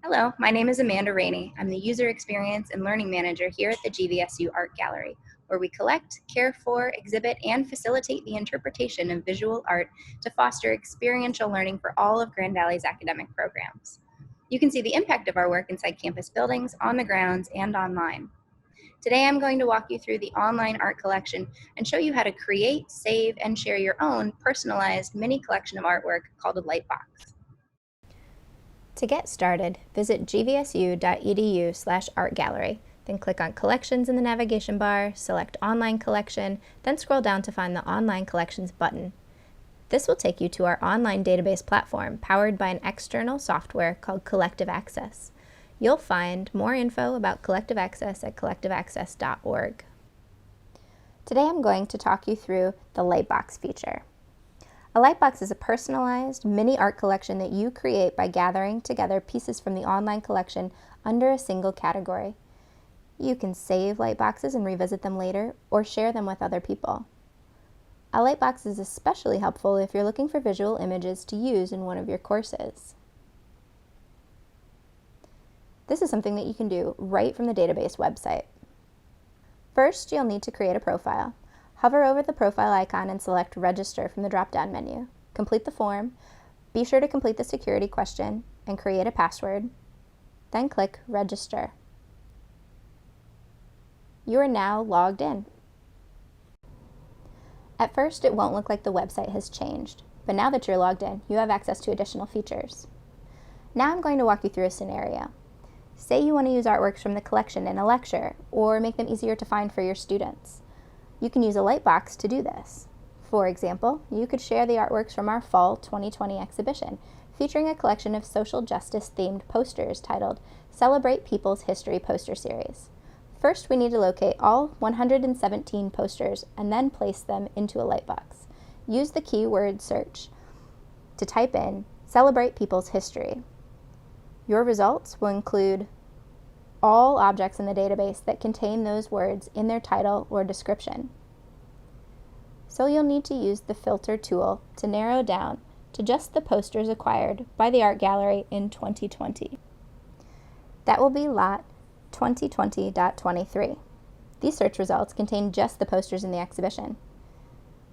Hello, my name is Amanda Rainey. I'm the User Experience and Learning Manager here at the GVSU Art Gallery, where we collect, care for, exhibit, and facilitate the interpretation of visual art to foster experiential learning for all of Grand Valley's academic programs. You can see the impact of our work inside campus buildings, on the grounds, and online. Today I'm going to walk you through the online art collection and show you how to create, save, and share your own personalized mini collection of artwork called a Lightbox. To get started, visit gvsu.edu/artgallery, then click on Collections in the navigation bar, select Online Collection, then scroll down to find the Online Collections button. This will take you to our online database platform powered by an external software called Collective Access. You'll find more info about Collective Access at collectiveaccess.org. Today I'm going to talk you through the Lightbox feature. A Lightbox is a personalized mini art collection that you create by gathering together pieces from the online collection under a single category. You can save Lightboxes and revisit them later, or share them with other people. A Lightbox is especially helpful if you're looking for visual images to use in one of your courses. This is something that you can do right from the database website. First, you'll need to create a profile. Hover over the profile icon and select Register from the drop-down menu. Complete the form. Be sure to complete the security question and create a password. Then click Register. You are now logged in. At first, it won't look like the website has changed, but now that you're logged in, you have access to additional features. Now I'm going to walk you through a scenario. Say you want to use artworks from the collection in a lecture, or make them easier to find for your students. You can use a Lightbox to do this. For example, you could share the artworks from our Fall 2020 exhibition, featuring a collection of social justice themed posters titled Celebrate People's History Poster Series. First, we need to locate all 117 posters and then place them into a Lightbox. Use the keyword search to type in Celebrate People's History. Your results will include all objects in the database that contain those words in their title or description. So you'll need to use the filter tool to narrow down to just the posters acquired by the Art Gallery in 2020. That will be lot 2020.23. These search results contain just the posters in the exhibition.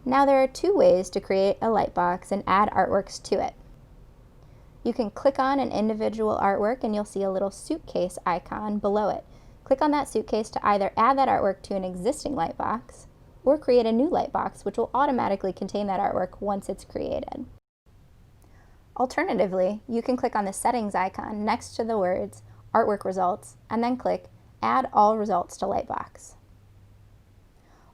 Now there are two ways to create a Lightbox and add artworks to it. You can click on an individual artwork and you'll see a little suitcase icon below it. Click on that suitcase to either add that artwork to an existing Lightbox or create a new Lightbox, which will automatically contain that artwork once it's created. Alternatively, you can click on the settings icon next to the words Artwork Results and then click Add All Results to Lightbox.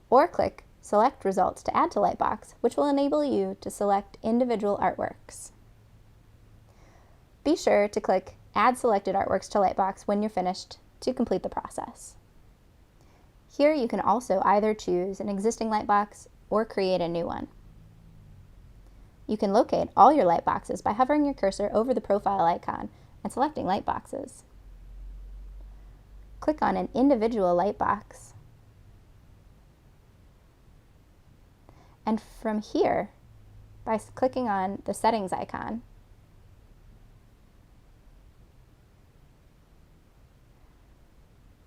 Or click Select Results to add to Lightbox, which will enable you to select individual artworks. Be sure to click Add Selected Artworks to Lightbox when you're finished to complete the process. Here you can also either choose an existing Lightbox or create a new one. You can locate all your Lightboxes by hovering your cursor over the profile icon and selecting Lightboxes. Click on an individual Lightbox. And from here, by clicking on the settings icon,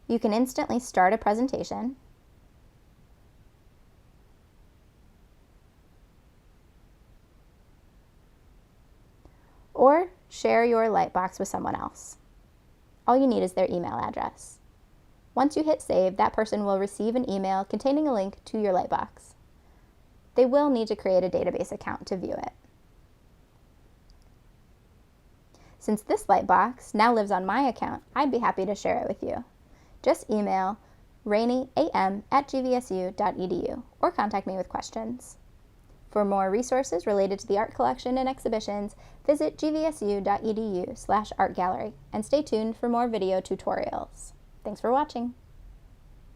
you can instantly start a presentation, or share your Lightbox with someone else. All you need is their email address. Once you hit save, that person will receive an email containing a link to your Lightbox. They will need to create a database account to view it. Since this Lightbox now lives on my account, I'd be happy to share it with you. Just email rainyam@gvsu.edu or contact me with questions. For more resources related to the art collection and exhibitions, visit gvsu.edu/artgallery and stay tuned for more video tutorials. Thanks for watching.